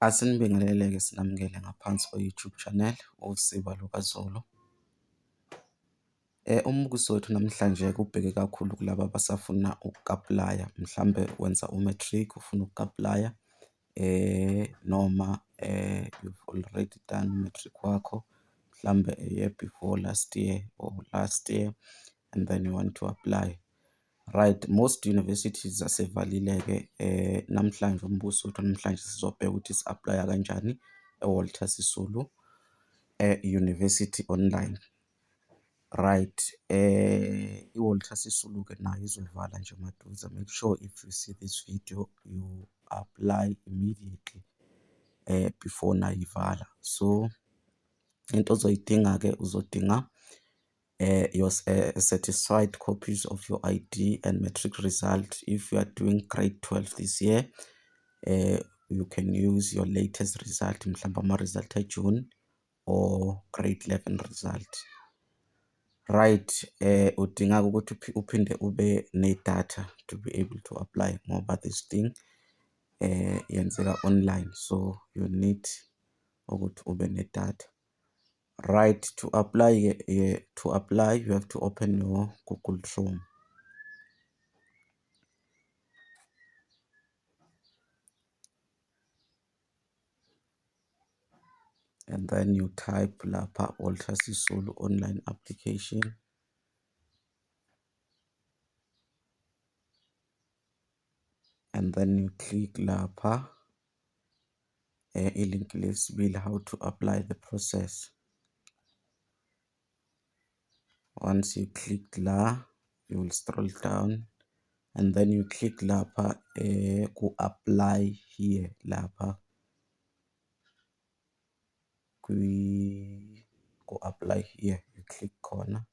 Asinibingelele-ke sinamukele ngaphansi kwe-YouTube channel uSiba lukaZulu. Umbuzo wethu namhlanje ubheke kakhulu kulaba abasafuna uku-aplaya, mhlambe wenza u-matric ufuna uku-aplaya noma you've already done u-matric wakho, mhlambe a year before last year or last year, and then you want to apply. Right, most universities asevalile-ke. Namhlanje umbuso wethu namhlanje sizobheka ukuthi si-aplaya kanjani eWalter Sisulu University online. Right, iWalter Sisulu-ke nayo izovala nje maduze. Make sure if you see this video you apply immediately before nayo ivala. So into ozoyidinga-ke uzodinga your certified copies of your ID and matric result. If you are doing grade 12 this year, you can use your latest result, mhlawumbe ama-result June or grade 11 result. Right, udinga ukuthi uphinde ube ne-data to be able to apply ngoba this thing yenzeka online, so you need ukuthi ube ne-data. Right, to apply, you have to open your Google Chrome. And then you type lapha Walter Sisulu online application. And then you click lapha ilink lesibili, how to apply the process. Once you click la, you will scroll down and then you click lapha ku apply here, lapha ku apply here, you click corner.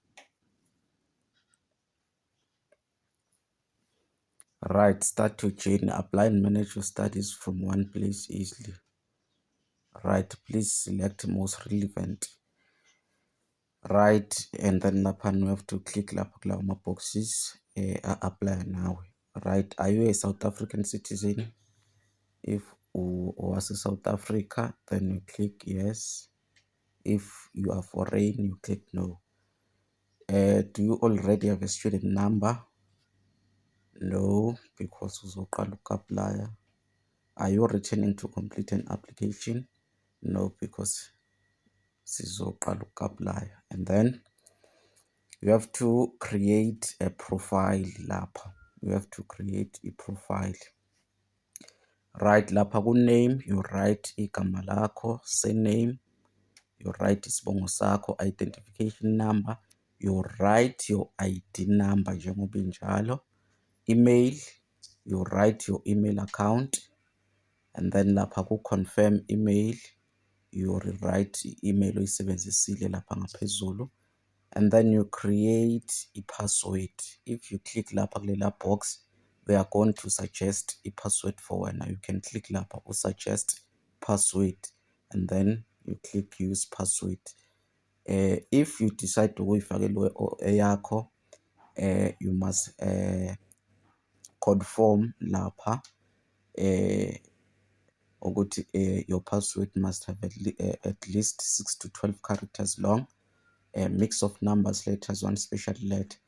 Right, start your journey, apply and manage your studies from one place easily. Right, please select most relevant. Right, and then lapha you have to click lapha kulawo ma-boxes apply now. Right, are you a South African citizen? If you are South Africa, then you click yes. If you are foreign, you click no. Do you already have a student number? No, because uzoqala uku-apply. Are you returning to complete an application? No, because sizoqala uku-apply. And then you have to create a profile lapha. You have to create a profile. Right, lapha ku-name, you write igama lakho, surname, you write isibongo sakho, identification number, you write your ID number njengoba injalo, email, you write your email account, and then lapha ku-confirm email, you rewrite i-email oyisebenzisile lapha ngaphezulu, and then you create a password. If you click lapha kulela box, they are going to suggest a password for wena. You can click lapha suggest password and then you click use password. If you decide to ukuyifakela eyakho, you must confirm lapha ukuthi your password must have at least 6 to 12 characters long, a mix of numbers, letters, one special letter.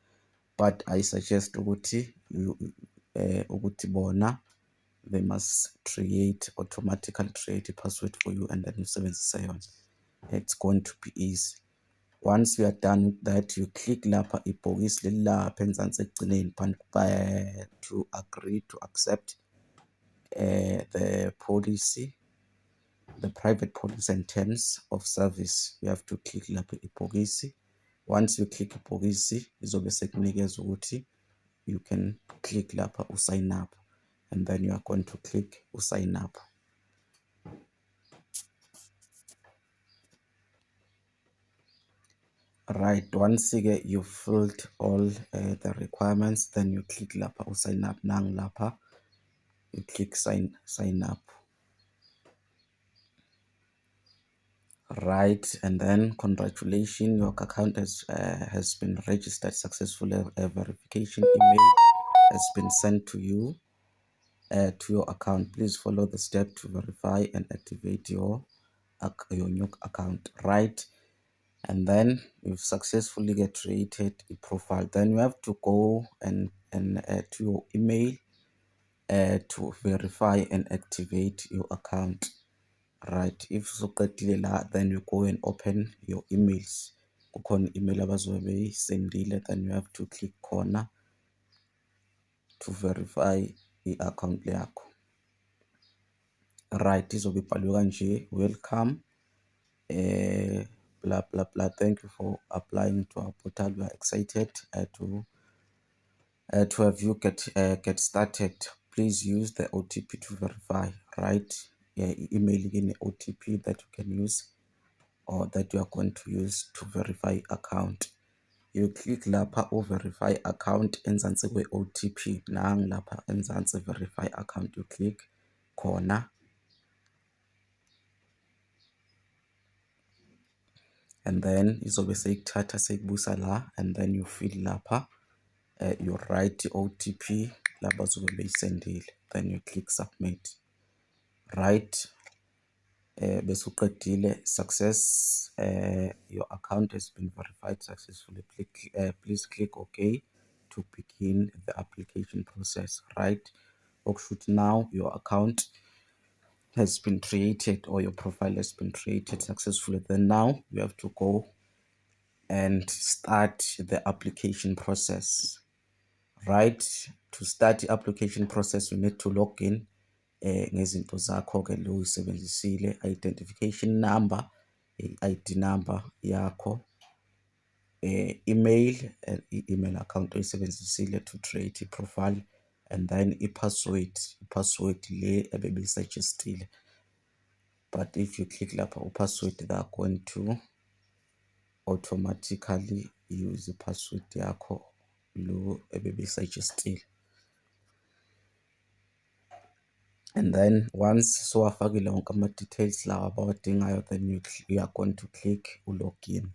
But I suggest ukuthi bona they must automatically create a password for you and then usebenzise yona. It's going to be easy. Once you are done with that, you click lapha ibhokisi leli lapha enzansi ekugcineni to agree to accept the policy, the private policy and terms of service. You have to click lapha ibhokisi. Once you click ibhokisi, izobe sekunikeza ukuthi you can click lapha sign up, and then you are going to click sign up. Right, once you filled all the requirements, then you click lapha sign up. Nang lapha you click sign up. Right, and then congratulations, your account has been registered successfully. A verification email has been sent to you. to your account. Please follow the step to verify and activate your new account, right? And then you've successfully get created a profile. Then you have to go and to your email to verify and activate your account, right? If usuqedile la, then you go and open your emails. Kukhona email abazobe beyisendile, then you have to click khona to verify i-account yakho, right? Izobe ibhaliwe kanje, welcome, blah blah blah, thank you for applying to our portal. We are excited to have you get started. Please use the OTP to verify, right? Email again OTP that you can use or that you are going to use to verify account. You click lapha verify account enzansi kwe OTP, nang lapha enzansi verify account, you click khona, and then izobe seyikuthatha seyikubusa la, and then you fill lapha you write OTP laba zobe beyisendile, then you click submit, right? Bese uqedile, success, your account has been verified successfully. Please click OK to begin the application process, right? Okushuthi now your account has been created, or your profile has been created successfully. Then now you have to go and start the application process, right? To start the application process, you need to log in ngezinto zakho ke lo uyisebenzisile, identification number, i-ID number yakho, email, i-email account oyisebenzisile to create i-profile, and then i-password le ebebeyisuggestile. But if you click lapha u-password, they are going to automatically use i-password yakho lo ebebeyisuggestile. And then once sowafakile wonke ama-details lawa abawadingayo, then you are going to click u-login.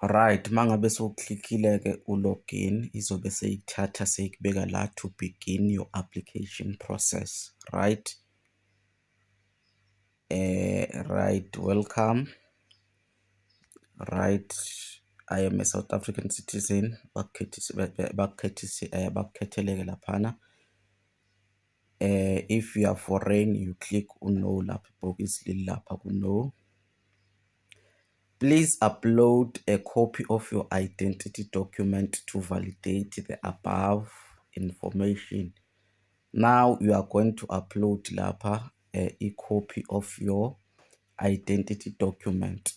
Right, mangabe sowuklickile-ke u-login, izobe seyithatha seyikubeka la to begin your application process, right? Right, welcome. Right, I am a South African citizen. Bakukhetheleke laphana. If you are foreign, you click no lapha ibhokisi lapha ku-no. Please upload a copy of your identity document to validate the above information. Now you are going to upload lapha a copy of your identity document.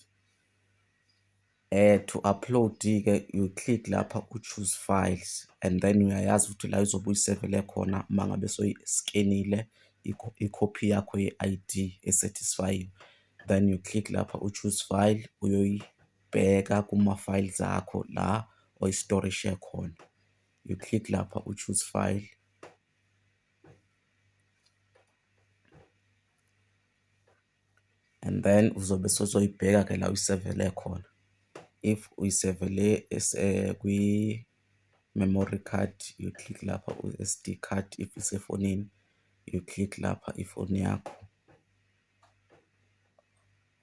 To upload, you click lapha choose files, and then uyayazi ukuthi la izobe uyisevele khona mangabe soyiskenile i-copy yakho ye-ID esatisfyiwe. Then you click lapha choose file, uyoyibheka kuma-files akho la oyistorishe khona. You click lapha choose file, and then uzobe sozoyibheka ke la uyisevele khona. If uyisevele kwi-memory card, you click lapha u-SD card. If isefonini, you click lapha ifoni yakho.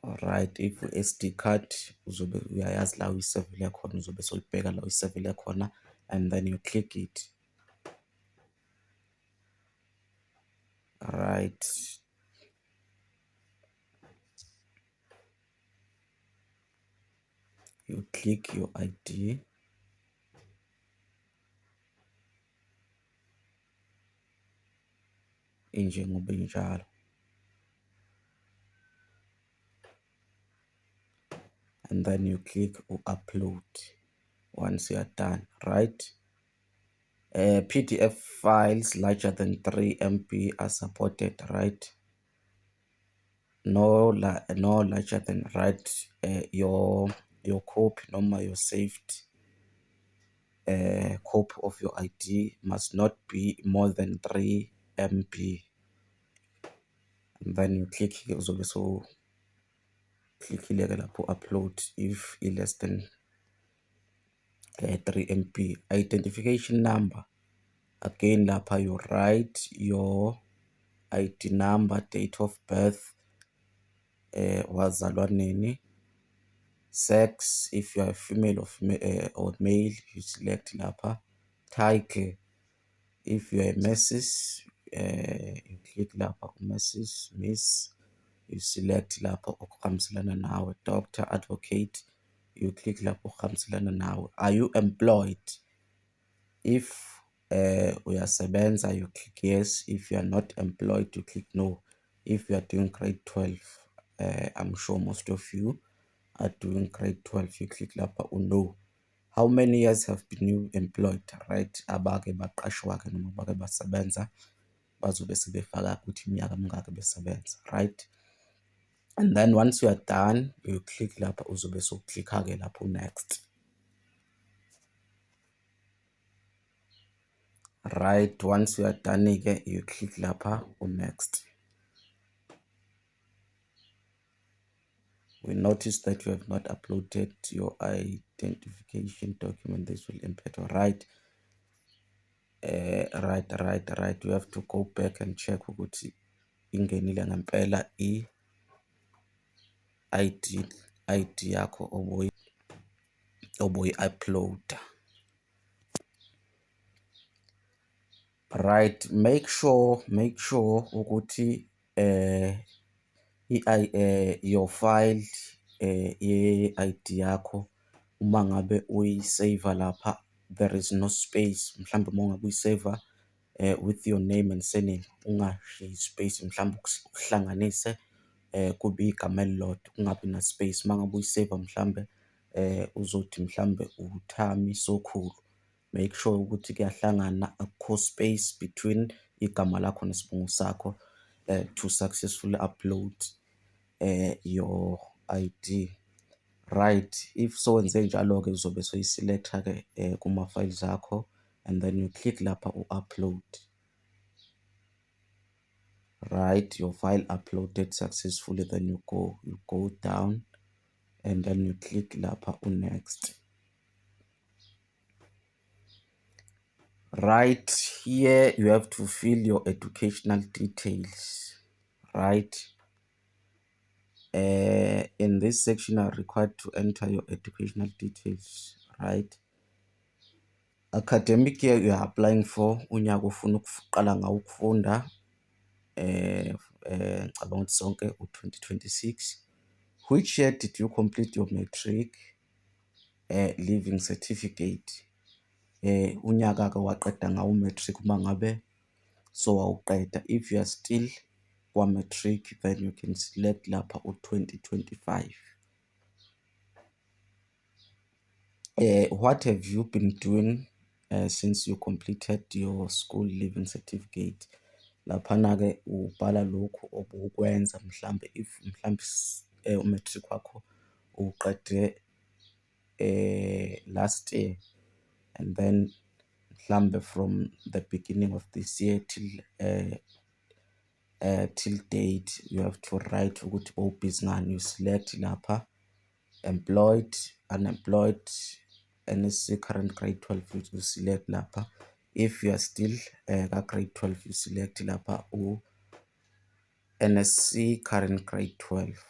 Alright, if u-SD card uzobe uyayazi la uyisevele khona, uzobe soyibheka la uyisevele khona, and then you click it. Alright, you click your ID, injengoba injalo, and then you click upload once you are done, right? PDF files larger than 3 MB are supported, right? No larger than, right? Your copy, noma your saved copy of your ID must not be more than 3 MB. And then you click here, uzobe so click here lapho upload if less than 3 MB. Identification number Again lapha you write your ID number, date of birth, wazalwa nini, sex, if you are female or male, you select lapha, title, if you are a Mrs., you click lapha Mrs., Miss, you select lapha okuhambiselana nawe, doctor, advocate, you click lapha okuhambiselana nawe. Are you employed? If uyasebenza, you click yes. If you are not employed, you click no. If you are doing grade 12, I'm sure most of you are doing grade 12, you click lapha no. How many years have been you employed, right? Abake baqashwa-ke noma bake basebenza bazobe sebefaka ukuthi iminyaka mingaki besebenza, right? And then once you are done, you click lapha uzobe sewuklikha-ke lapho next. Right, once you are done, you click lapha next. We notice that you have not uploaded your identification document. This will impact. Right. Right. You have to go back and check ukuthi ingenile ngempela ID yakho obuyi-uploada. Right, make sure ukuthi your file ye-ID yakho uma ngabe uyisave lapha, there is no space. Mhlawumbe uma ngabe uyisave with your name and surname, ungashiyi space, mhlawumbe ukuhlanganise kube igama elilodwa, kungabi na space. Uma ngabe uyisave mhlawumbe uzothi mhlawumbe uThami Sokhulu, make sure ukuthi kuyahlangana, akukho space between igama lakho nesibongo sakho to successfully upload your ID. Right, if so wenze njalo-ke uzobe soyiselecta-ke kuma-files akho, and then you click lapha u-upload. Right, your file uploaded successfully, then you go down and then you click lapha next. Right, here you have to fill your educational details. Right, in this section you are required to enter your educational details. Right, academic year you are applying for, unyaka ufuna ukuqala ngawo ukufunda, ngicabanga ukuthi sonke u-2026. Which year did you complete your matric leaving certificate? Unyaka-ke waqeda ngawo matric uma ngabe so wawuqeda. If you are still kwa-matric, then you can select lapha u-2025. What have you been doing since you completed your school leaving certificate? Laphana-ke ubhala lokhu obukwenza mhlambe, if mhlambe umatric wakho uqede last year, and then mhlambe from the beginning of this year till date, you have to write ukuthi bowubhizi ngani. You select lapha employed, unemployed, NSC current grade 12, you select lapha. If you are still grade 12, you select lapha NSC current grade 12.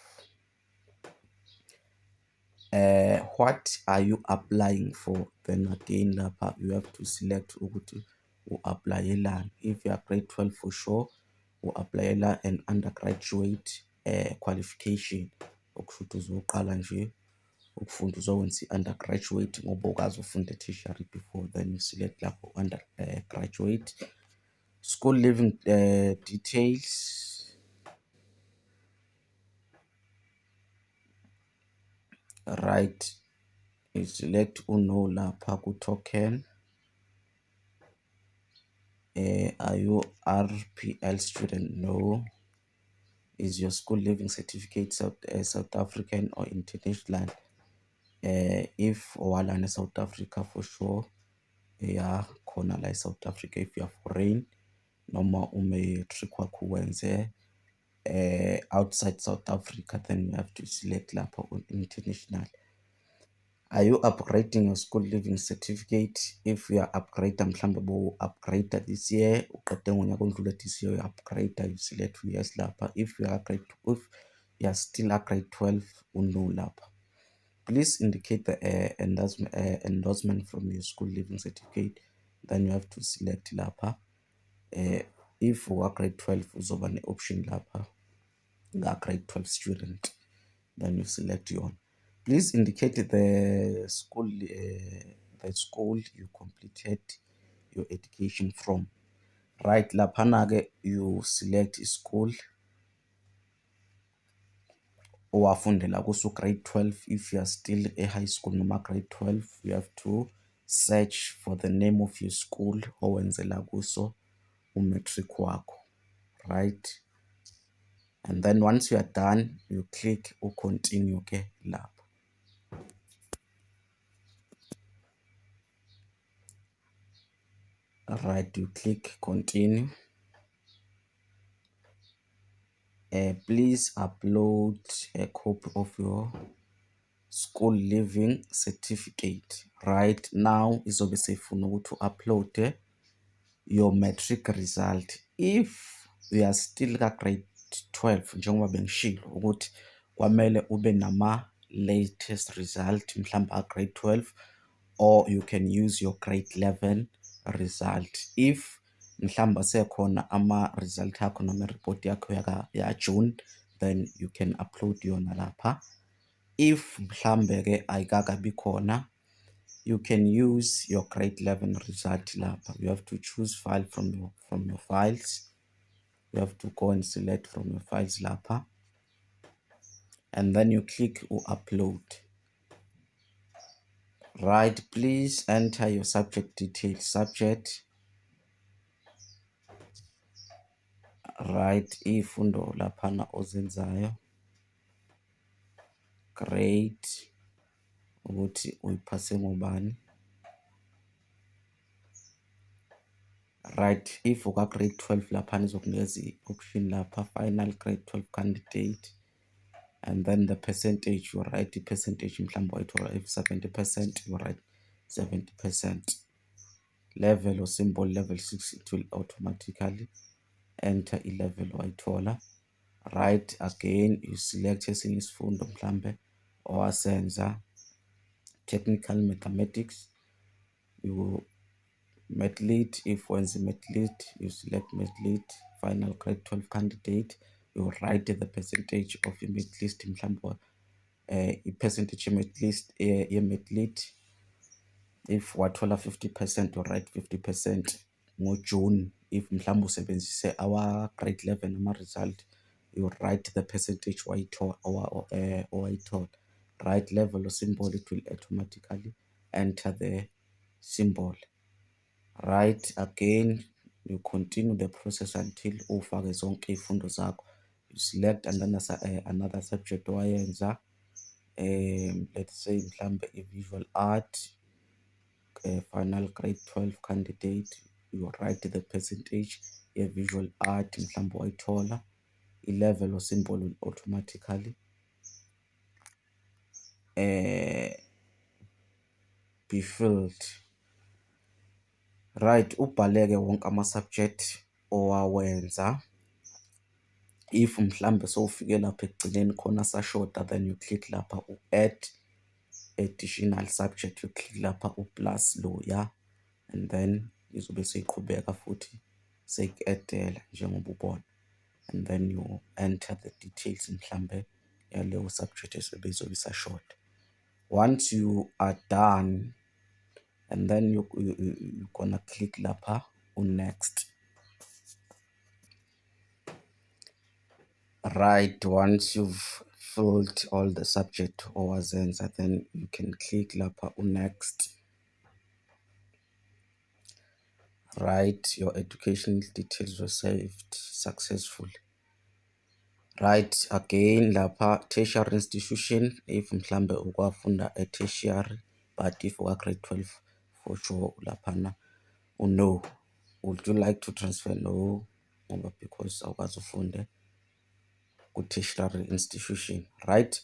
What are you applying for? Then again lapha you have to select ukuthi u-applyelani. If you are grade 12 for sure, u-applyela an undergraduate qualification, okusho ukuthi uzoqala nje ukufunda, uzokwenza i-undergraduate ngoba ukazi ufunda tertiary before, then you select lapho undergraduate. School leaving details. Right, you select no lapha ku-token. Are you RPL student? No. Is your school leaving certificate South African or international? If walana South Africa for sure, yeah, khona la South Africa. If you are foreign, noma ume-matric wakho wenze outside South Africa, then you have to select lapho on international. Are you upgrading your school living certificate? If you are upgrader, mhlambe upgrader this year, uqede ngonyaka ondlule this year, upgrader, you select yes lapha. If you are if you are still a grade 12, no lapha. Please indicate the endorsement from your school living certificate. Then you have to select lapha. If you are grade 12, uzoba ne option lapha, grade 12 student. Then you select your. Please indicate the school you completed your education from. Right, laphana-ke you select school owafundela kuso grade 12. If you are still a high school noma grade 12, you have to search for the name of your school owenzela kuso umatric wakho. Right, and then once you are done, you click continue ke lapha. Right, you click continue. Please upload a copy of your school living certificate. Right now izobe seyifuna ukuthi upload your matric result. If you are still ka grade 12, njengoba bengishilo ukuthi kwamele ube nama latest result mhlawumbe a grade 12, or you can use your grade 11 result. If mhlawumbe sekhona ama result akho noma report yakho ya June, then you can upload yona lapha. If mhlambe ke ayikakabi khona, you can use your grade 11 result lapha. You have to choose file from your files. You have to go and select from your files lapha, and then you click upload. Right, please enter your subject details. Subject. Right, ifundo laphana ozenzayo, grade ukuthi uyiphase ngobani. Right, if uka grade 12 laphana izokunikeza i-option lapha, final grade 12 candidate, and then the percentage, you write the percentage mhlawumbe wayithola if 70%, you write 70%. Level or symbol level 6, it will automatically enter level wayithola. Right, again you select esinye isifundo mhlambe owasenza, technical mathematics, you math lead. If wenza math lead, you select math lead, final grade 12 candidate, you write the percentage of your math list mhlawumbe i-percentage ye-math lead. If wathola 50%, you write 50% ngoJune. If mhlawumbe usebenzise our grade 11 ama result, you write the percentage owayithola. Right, level or symbol, it will automatically enter the symbol. Right, again you continue the process until ufake zonke izifundo zakho. You select and then another subject owayenza, let's say mhlambe i-visual art, final grade 12 candidate, you write the percentage ye-visual art mhlawumbe wayithola. I-level or symbol will automatically be filled. Right, ubhaleke wonke ama-subject owawenza. If mhlambe sowufike lapha ekugcineni khona sashoda, then you click lapha add additional subject, you click lapha plus loya, and then izobe seyiqhubeka futhi seyiku-addela njengoba ubona, and then you enter the details mhlambe yaleyo subject esobe izobe isashoda. Once you are done, and then you're gonna click lapha next. Right, once you've filled all the subject owazenza, then you can click lapha next. Right, your educational details were saved successfully. Right, again lapha tertiary institution, if mhlambe ukwafunda a tertiary, but if uka grade 12 for sure laphana no. Would you like to transfer? No, ngoba because awukazi ufunde ku tertiary institution. Right,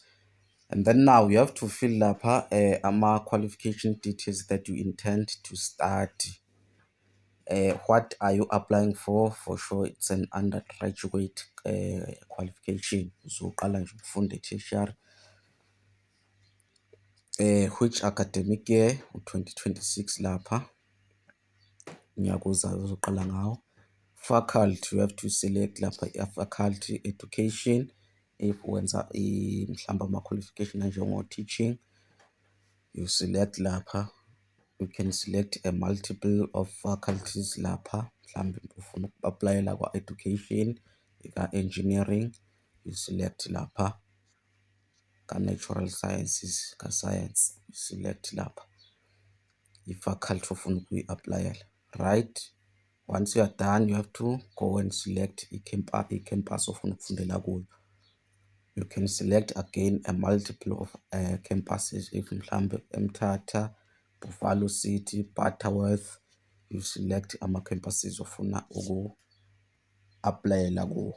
And then now you have to fill lapha ama-qualification details that you intend to study. What are you applying for? For sure, it's an undergraduate qualification. Uzoqala nje ukufunda e-tertiary. Which academic year? 2026 lapha. Unyaka ozayo uzoqala ngawo. Faculty, you have to select lapha faculty education. If wenza mhlawumbe ama-qualification anjengo-teaching, you select lapha. You can select a multiple of faculties lapha. Mhlawumbe ufuna uku-aplayela kwa-education, ka-engineering, you select lapha. Ka-natural sciences, ka-science, you select lapha i-faculty ofuna ukuyi-aplayela, right? Once you are done, you have to go and select i-campus ofuna ukufundela kuyo. You can select again a multiple of campuses. If mhlawumbe eMthatha, Buffalo City, Butterworth, you select ama-campuses ofuna uku-aplayela kuwo,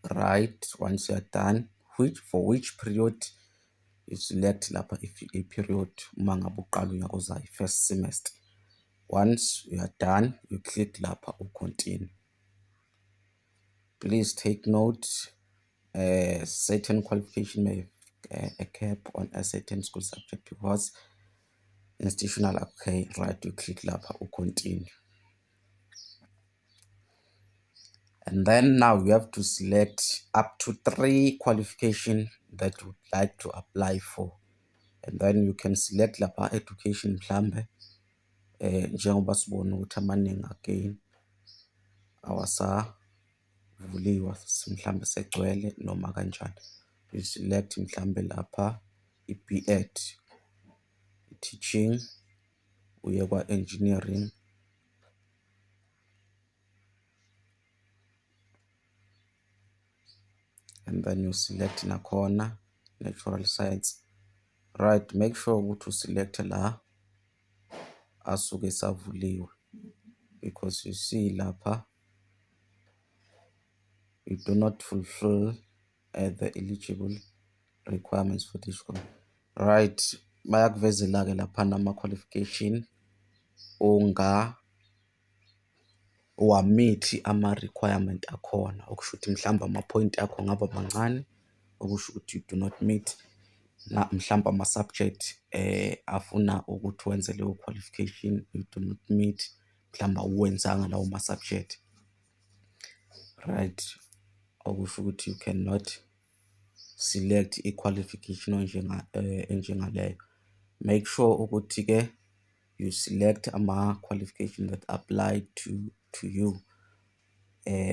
right? Once you are done, for which period, you select lapha i-period uma ngabe uqala unyaka ozayo, first semester. Once you are done, you click lapha continue. Please take note, certain qualification may have a cap on a certain school subject because institutional. Okay, right, you click lapha continue. And then now you have to select up to 3 qualifications that you would like to apply for. And then you can select lapha education mhlambe njengoba sibona ukuthi amaningi again awasavuliwa mhlambe segcwele noma kanjani. You select mhlambe lapha i-B.Ed, teaching, uye kwa-engineering, and then you select nakhona natural science, right? Make sure ukuthi uselect la asuke savuliwe, because you see lapha you do not fulfill the eligible requirements for this one, right? Bayakuvezela-ke laphana ama-qualification wamithi ama-requirement akhona, okusho ukuthi mhlawumbe ama-point akho ngaba mancane, okusho ukuthi you do not meet mhlawumbe ama-subject afuna ukuthi wenze leyo qualification, you do not meet, mhlawumbe awuwenzanga lawo ma-subject, right? Okusho ukuthi you cannot select i-qualification enjengaleyo. Make sure ukuthi-ke you select ama-qualification that apply to you,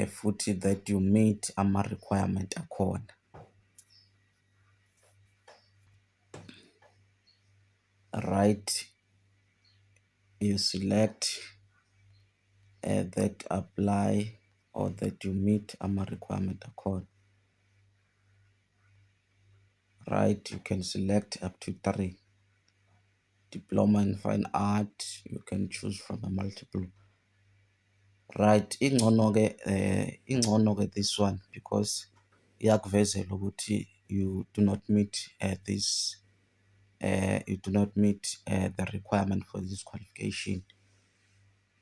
futhi that you meet ama-requirement akhona, right? You select that apply or that you meet ama-requirement akhona, right? You can select up to 3. Diploma in fine art, you can choose from a multiple, right? Ingcono-ke this one, because iyakuvezela ukuthi you do not meet the requirement for this qualification.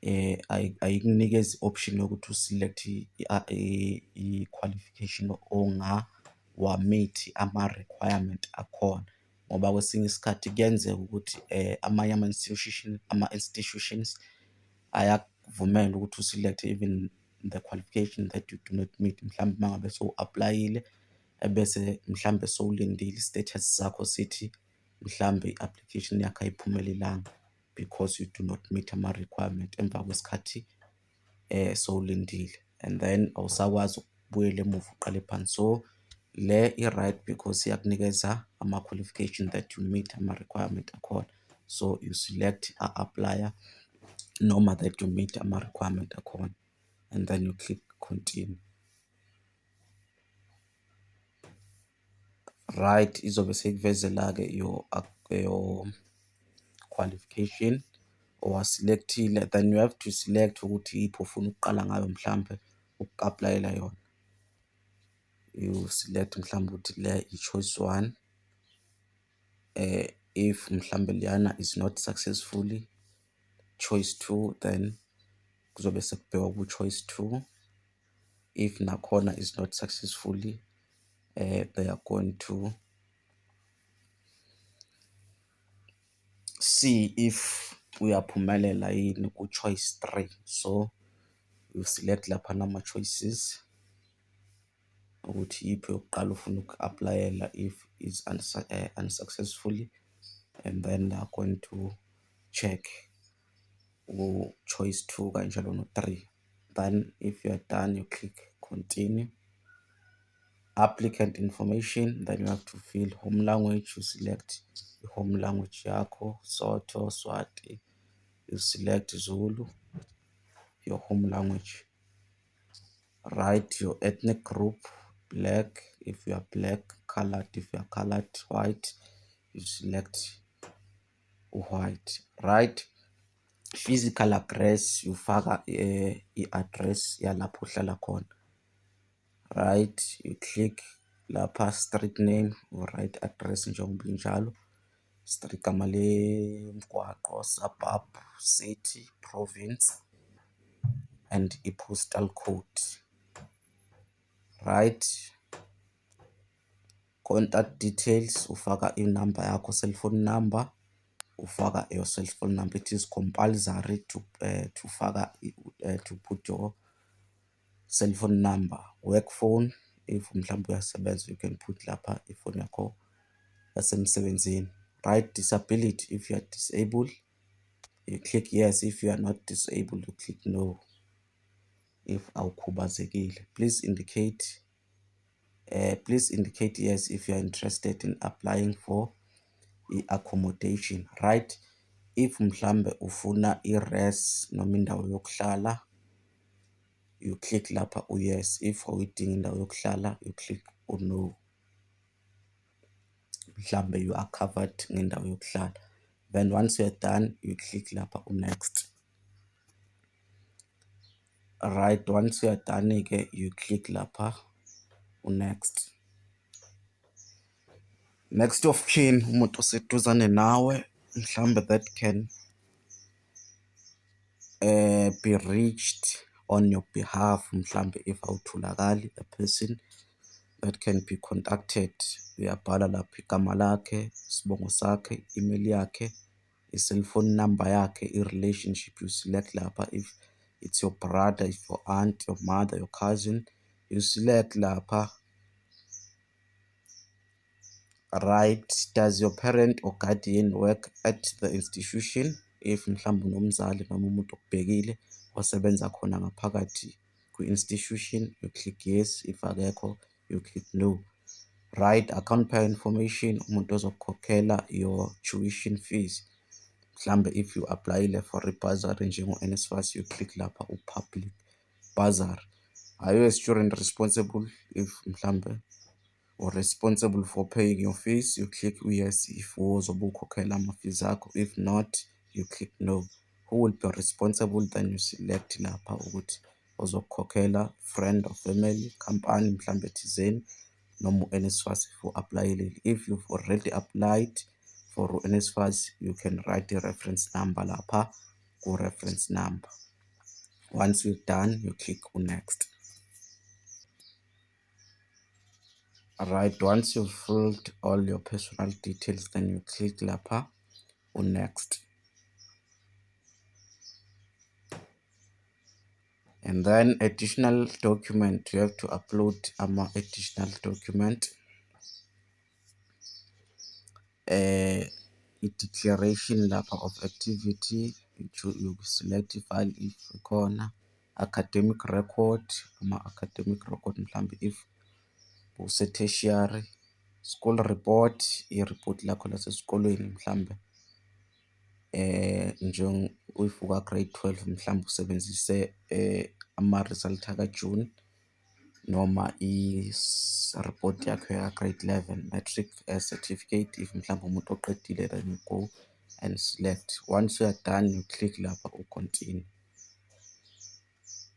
Ayikunikeza i-option yokuthi uselect i-qualification ongawamithi ama-requirement akhona, ngoba kwesinye isikhathi kuyenzeka ukuthi amanye ama-institutions ayakuvumela ukuthi uselect even the qualification that you do not meet. Mhlawumbe uma ngabe sowu-aplayile ebese mhlawumbe sowulindile i-status sakho sithi mhlawumbe i-application yakho ayiphumelelanga because you do not meet ama-requirement emva kwesikhathi sowulindile, and then awusakwazi ukubuyela emuva uqale phansi. So le i-right because iyakunikeza ama-qualification that you meet ama-requirement akhona, so you select a-applya noma that you meet ama-requirement akhona, and then you click continue, right? Izobe seyikuvezela-ke your qualification owaselectile, then you have to select ukuthi iphi ufuna ukuqala ngayo mhlambe uku-aplayela yona. You select mhlawumbe ukuthi le i-choice 1, if mhlambe liyana is not successfully choice 2, then kuzobe sekubhekwa ku-choice 2. If nakhona is not successfully, they are going to see if uyaphumelela yini ku-choice 3. So you select lapha nama-choices ukuthi yiphi yokuqala ufuna uku-aplayela if is unsuccessfully, and then they are going to check choice 2 kanjalo no-3. Then if you are done, you click continue. Applicant information, then you have to fill home language. You select the home language yakho, Sotho, Swati. You select Zulu, your home language. Write your ethnic group, black if you are black, colored if you are colored, white, you select white. Right, physical address, ufaka i-address yalapho uhlala khona. Right, you click lapha street name, you write address njengoba injalo, street gama lemgwaqo, suburb, city, province, and i-postal code. Right, contact details, ufaka inamba yakho, cell phone number, ufaka your cell phone number. It is compulsory to faka to put your cell phone number. Work phone, if mhlawumbe uyasebenza, you can put lapha ifoni yakho yasemsebenzini. Right, disability, if you are disabled, you click yes. If you are not disabled, you click no. If awukhubazekile, please indicate yes if you are interested in applying for i-accommodation. Right, if mhlambe ufuna i-res noma indawo yokuhlala, you click lapha yes. If awuyidingi indawo yokuhlala, you click no. Mhlambe you are covered ngendawo yokuhlala. Then once you are done, you click lapha next. Right, once you are done you click lapha next. Next of kin, umuntu oseduzane nawe mhlambe that can be reached on your behalf. Mhlambe if awutholakali, a person that can be contacted, uyabhala lapha igama lakhe, isibongo sakhe, email yakhe, i-cellphone number yakhe, i-relationship, you select lapha. If it's your brother, if your aunt, your mother, your cousin, you select lapha. Right, does your parent or guardian work at the institution? If mhlawumbe unomzali noma umuntu okubhekile osebenza khona ngaphakathi kwi-institution, you click yes. If akekho, you click no. Right, account payer information, umuntu ozokukhokhela your tuition fees. Mhlambe if you apply for i-bursary njengo-NSFAS, you click lapha u-public bursary. Are you a student responsible? If mhlambe or responsible for paying your fees, you click yes. If uzobe ukhokhela ama-fees akho. If not, you click no. Who will be responsible? Then you select lapha ukuthi ozokukhokhela, friend or family, company mhlambe thizeni, noma u-NSFAS if u-aplayelile. If you've already applied for u-NSFAS, you can write the reference number lapha ku-reference number. Once you're done, you click next. Alright, once you've filled all your personal details, then you click lapha next. And then additional document, you have to upload additional document. I-declaration lapha of activity, you select i-file if ikhona. Academic record, academic record mhlambe if use-tertiary. School report, i-report lakho lasesikolweni mhlambe if uka-grade 12 mhlambe usebenzise ama-result aka-June, noma i-report yakho ya-grade 11, matric certificate if mhlambe umuntu oqedile, then you go and select. Once you are done, you click lapha continue.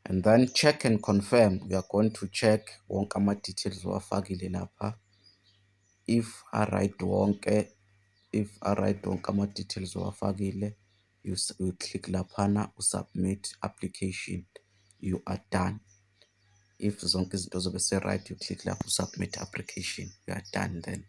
And then check and confirm, we are going to check wonke ama-details owafakile lapha. If right wonke, If a-right wonke ama-details owafakile, you click laphana usubmit application, you are done. If zonke izinto zobe se-right, you click lapho usubmit application, you are done then.